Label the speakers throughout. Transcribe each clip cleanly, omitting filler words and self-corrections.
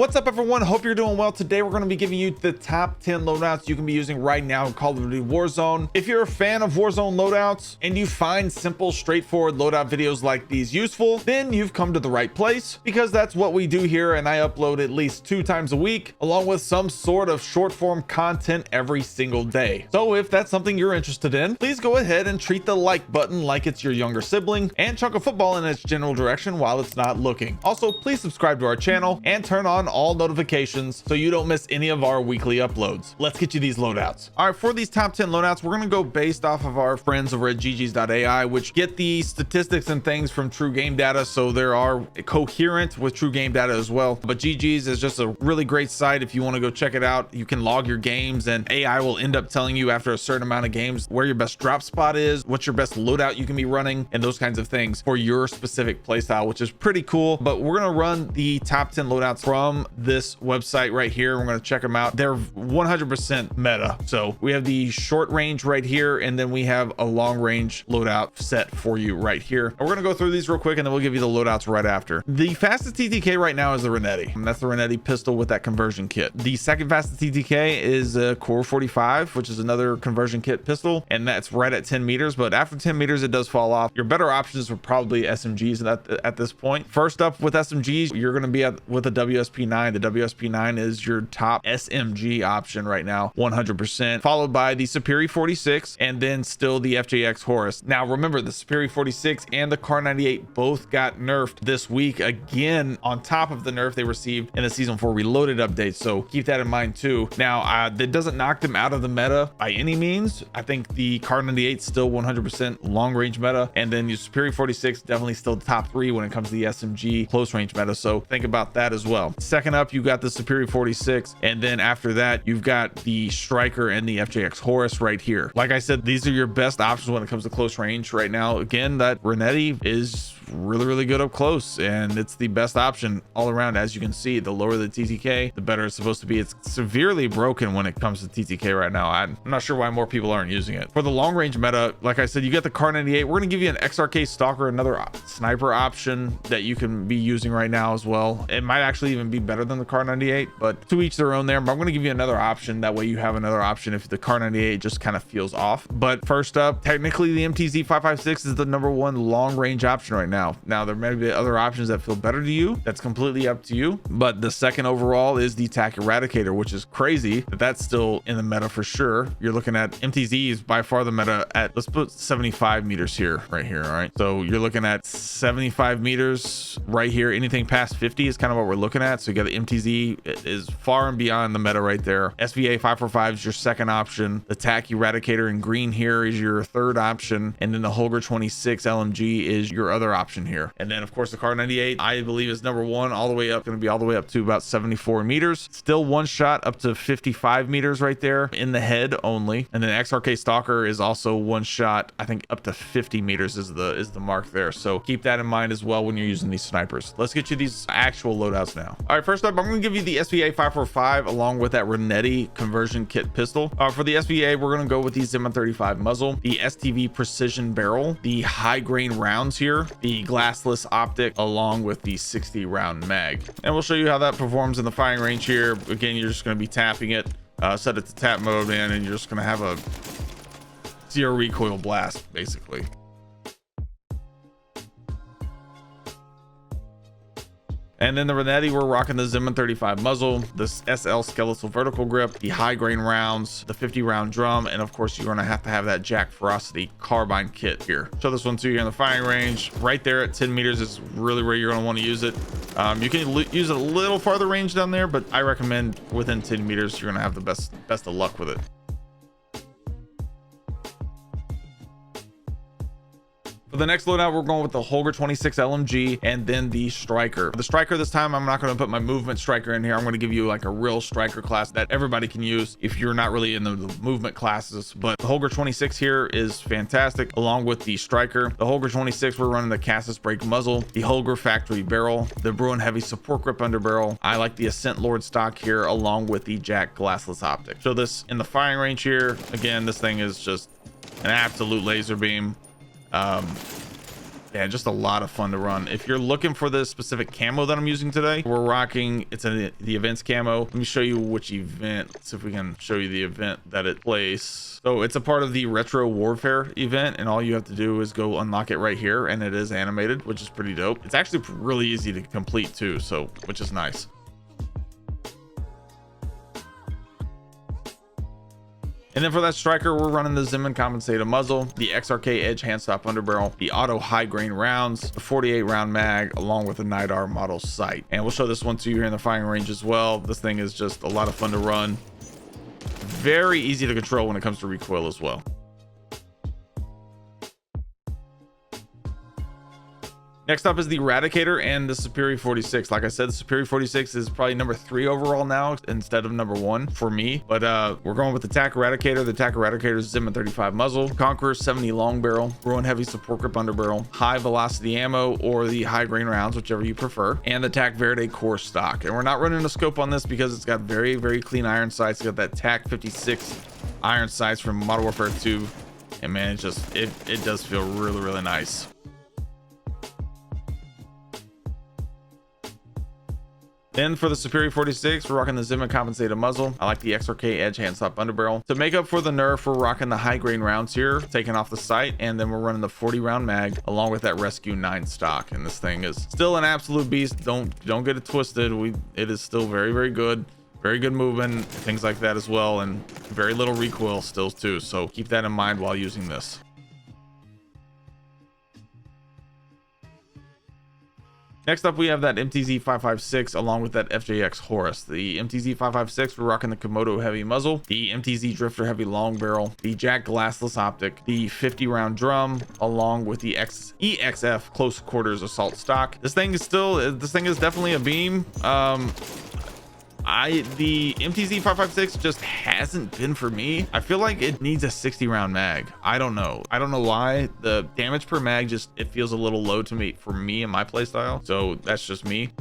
Speaker 1: What's up, everyone? Hope you're doing well. Today we're going to be giving you the top 10 loadouts you can be using right now in Call of Duty Warzone. If you're a fan of Warzone loadouts and you find simple, straightforward loadout videos like these useful, then you've come to the right place, because that's what we do here, and I upload at least 2 times a week along with some sort of short form content every single day. So if that's something you're interested in, please go ahead and treat the like button like it's your younger sibling and chuck a football in its general direction while it's not looking. Also, please subscribe to our channel and turn on all notifications so you don't miss any of our weekly uploads. Let's get you these loadouts. All right, for these top 10 loadouts, we're going to go based off of our friends over at GG's.ai, which get the statistics and things from true game data, so they are coherent with true game data as well. But GG's is just a really great site. If you want to go check it out, you can log your games and AI will end up telling you after a certain amount of games where your best drop spot is, what's your best loadout you can be running, and those kinds of things for your specific playstyle, which is pretty cool. But we're going to run the top 10 loadouts from this website right here. We're going to check them out. They're 100% meta. So we have the short range right here, and then we have a long range loadout set for you right here. And we're going to go through these real quick, and then we'll give you the loadouts right after. The fastest TTK right now is the Renetti, and that's the Renetti pistol with that conversion kit. The second fastest TTK is a Core 45, which is another conversion kit pistol, and that's right at 10 meters. But after 10 meters, it does fall off. Your better options are probably SMGs at this point. First up with SMGs, you're going to be with a WSP9. The WSP9 is your top SMG option right now, 100%, followed by the Superior 46 and then still the FJX Horus. Now remember, the Superior 46 and the Car 98 both got nerfed this week, again on top of the nerf they received in the Season 4 Reloaded update, so keep that in mind too. Now that doesn't knock them out of the meta by any means. I think the Car 98 still 100% long range meta, and then your Superior 46 definitely still top 3 when it comes to the SMG close range meta, so think about that as well. Second up, you got the Superior 46, and then after that you've got the Striker and the FJX Horus right here. Like I said, these are your best options when it comes to close range right now. Again, that Renetti is really good up close, and it's the best option all around. As you can see, the lower the TTK, the better it's supposed to be. It's severely broken when it comes to TTK right now. I'm not sure why more people aren't using it. For the long range meta, like I said, you get the Car 98. We're going to give you an XRK Stalker, another sniper option that you can be using right now as well. It might actually even be better than the Car 98, but to each their own there. But I'm going to give you another option. That way you have another option if the Car 98 just kind of feels off. But first up, technically the MTZ 556 is the #1 long range option right now. Now there may be other options that feel better to you. That's completely up to you. But the second overall is the TAC Eradicator, which is crazy that that's still in the meta for sure. You're looking at MTZ is by far the meta at, let's put 75 meters here, right here. All right. So you're looking at 75 meters right here. Anything past 50 is kind of what we're looking at. So you got the MTZ is far and beyond the meta right there. SVA 545 is your second option. The TAC Eradicator in green here is your third option. And then the Holger 26 LMG is your other option here. And then of course the Car 98, I believe, is #1 all the way up, going to be all the way up to about 74 meters. Still one shot up to 55 meters right there in the head only. And then XRK Stalker is also one shot, I think up to 50 meters is the mark there. So keep that in mind as well when you're using these snipers. Let's get you these actual loadouts now. All right, first up, I'm going to give you the SVA 545 along with that Renetti conversion kit pistol. For the SVA, we're going to go with the M35 muzzle, the STV precision barrel, the high grain rounds here, the glassless optic, along with the 60 round mag. And we'll show you how that performs in the firing range here. Again, you're just going to be tapping it, set it to tap mode, man, and you're just going to have a 0 recoil blast basically. And then the Renetti, we're rocking the M35 muzzle, the SL skeletal vertical grip, the high grain rounds, the 50 round drum, and of course you're going to have that Jack Ferocity carbine kit here. Show this one to you in the firing range. Right there at 10 meters is really where you're going to want to use it. You can use it a little farther range down there, but I recommend within 10 meters you're going to have the best of luck with it. For the next loadout, we're going with the Holger 26 LMG and then the Striker. The Striker this time, I'm not going to put my movement Striker in here. I'm going to give you like a real Striker class that everybody can use if you're not really in the movement classes. But the Holger 26 here is fantastic along with the Striker. The Holger 26, we're running the Cassis brake muzzle, the Holger factory barrel, the Bruin heavy support grip under barrel. I like the Ascent Lord stock here along with the Jack glassless optic. So this in the firing range here, again, this thing is just an absolute laser beam. Yeah, just a lot of fun to run. If you're looking for this specific camo that I'm using today, we're rocking, it's the events camo. Let me show you which event. Let's see if we can show you the event that it plays. So it's a part of the Retro Warfare event, and all you have to do is go unlock it right here, and it is animated, which is pretty dope. It's actually really easy to complete too, so which is nice. And then for that striker, we're running the Zim and compensated muzzle, the XRK edge hand stop underbarrel, the auto high grain rounds, the 48 round mag, along with a NIDAR model sight. And we'll show this one to you here in the firing range as well. This thing is just a lot of fun to run. Very easy to control when it comes to recoil as well. Next up is the Eradicator and the Superior 46. Like I said, the Superior 46 is probably number 3 overall now instead of number 1 for me. But we're going with the TAC Eradicator. The TAC Eradicator is Zim 35 muzzle, Conqueror 70 long barrel, Bruin heavy support grip underbarrel, high velocity ammo, or the high grain rounds, whichever you prefer, and the TAC Verde core stock. And we're not running a scope on this because it's got very, very clean iron sights. It's got that TAC 56 iron sights from Modern Warfare 2. And man, it does feel really, really nice. Then for the Superior 46, we're rocking the Zim and compensated muzzle. I like the XRK edge hand stop underbarrel. To make up for the nerf, we're rocking the high grain rounds here, taking off the sight, and then we're running the 40 round mag along with that Rescue 9 stock. And this thing is still an absolute beast. Don't get it twisted. It is still very, very good. Very good movement, things like that as well, and very little recoil still too. So keep that in mind while using this. Next up, we have that MTZ 556 along with that FJX Horus. The MTZ 556, we're rocking the Komodo heavy muzzle, the MTZ Drifter heavy long barrel, the Jack glassless optic, the 50 round drum, along with the EXF close quarters assault stock. This thing is definitely a beam. The MTZ 556 just hasn't been for me. I feel like it needs a 60 round mag. I don't know why. The damage per mag it feels a little low to me for me and my playstyle. So that's just me.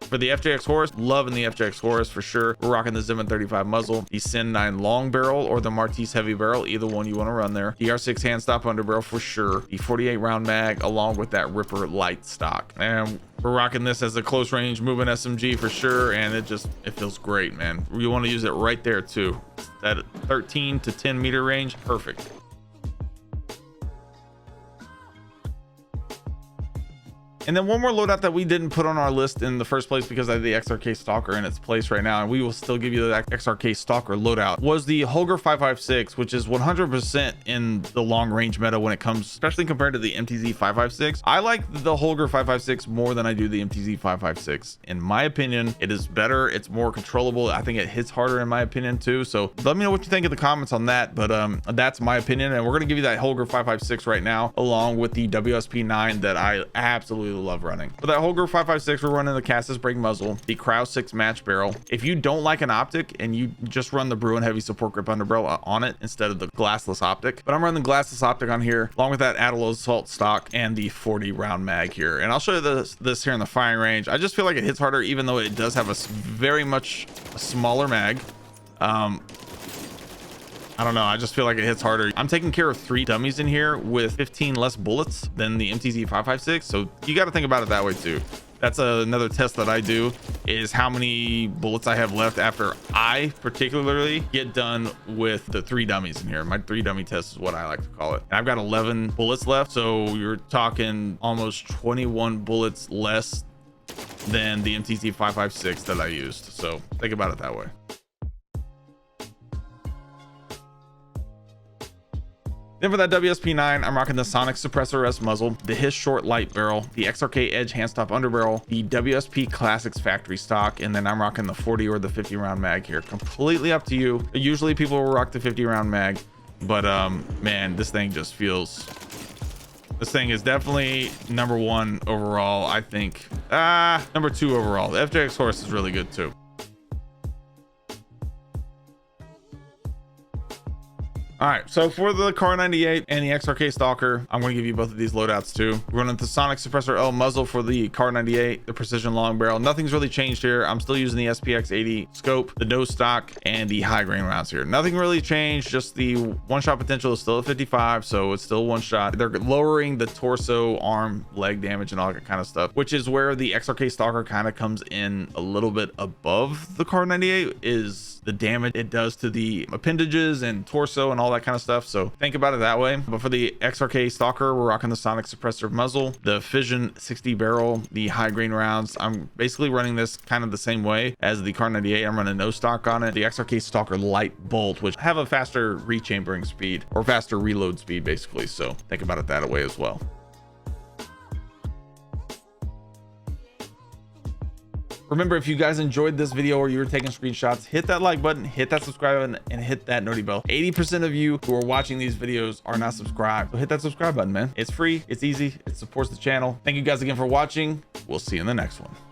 Speaker 1: For the FJX Horus, loving the FJX Horus for sure. We're rocking the Zim 35 muzzle, the Sin 9 long barrel, or the Martise heavy barrel, either one you want to run there. The R6 hand stop underbarrel for sure. The 48 round mag, along with that Ripper light stock. And we're rocking this as a close range moving SMG for sure, and it feels great, man. You want to use it right there too. That 13 to 10 meter range, perfect. And then one more loadout that we didn't put on our list in the first place because I had the XRK Stalker in its place right now, and we will still give you the XRK Stalker loadout, was the Holger 556, which is 100% in the long range meta when it comes, especially compared to the MTZ 556. I like the Holger 556 more than I do the MTZ 556. In my opinion, it is better. It's more controllable. I think it hits harder in my opinion too. So let me know what you think in the comments on that. But that's my opinion. And we're going to give you that Holger 556 right now, along with the WSP 9 that I absolutely love running. For that Holger 556, we're running the Cassis brake muzzle, the Kraus 6 match barrel. If you don't like an optic and you just run the Bruin heavy support grip underbarrel on it instead of the glassless optic, but I'm running the glassless optic on here, along with that Adelo assault stock and the 40 round mag here. And I'll show you this here in the firing range. I just feel like it hits harder, even though it does have a very much smaller mag. I don't know, I just feel like it hits harder. I'm taking care of 3 dummies in here with 15 less bullets than the MTZ 556, so you got to think about it that way too. That's another test that I do, is how many bullets I have left after I particularly get done with the 3 dummies in here. My 3 dummy test is what I like to call it. And I've got 11 bullets left, so you're talking almost 21 bullets less than the MTZ 556 that I used. So think about it that way. Then for that WSP 9, I'm rocking the Sonic Suppressor S muzzle, the Hiss short light barrel, the XRK Edge hand stop underbarrel, the WSP Classics factory stock, and then I'm rocking the 40 or the 50 round mag here. Completely up to you. Usually people will rock the 50 round mag, but man, this thing just feels... This thing is definitely number 1 overall, I think. Number 2 overall. The FJX Horus is really good too. All right, so for the Car 98 and the XRK Stalker, I'm going to give you both of these loadouts too. We're running the Sonic Suppressor L muzzle for the Car 98, the Precision Long Barrel. Nothing's really changed here. I'm still using the SPX 80 scope, the nose stock, and the high grain rounds here. Nothing really changed, just the one-shot potential is still at 55, so it's still one shot. They're lowering the torso, arm, leg damage, and all that kind of stuff, which is where the XRK Stalker kind of comes in a little bit above the Car 98, is the damage it does to the appendages and torso and all that kind of stuff. So think about it that way. But for the XRK Stalker, we're rocking the Sonic Suppressor muzzle, the Fission 60 barrel, the high grain rounds. I'm basically running this kind of the same way as the Car 98. I'm running no stock on it. The XRK Stalker light bolt, which have a faster rechambering speed or faster reload speed basically. So think about it that way as well. Remember, if you guys enjoyed this video or you were taking screenshots, hit that like button, hit that subscribe button, and hit that noti bell. 80% of you who are watching these videos are not subscribed. So hit that subscribe button, man. It's free, it's easy, it supports the channel. Thank you guys again for watching. We'll see you in the next one.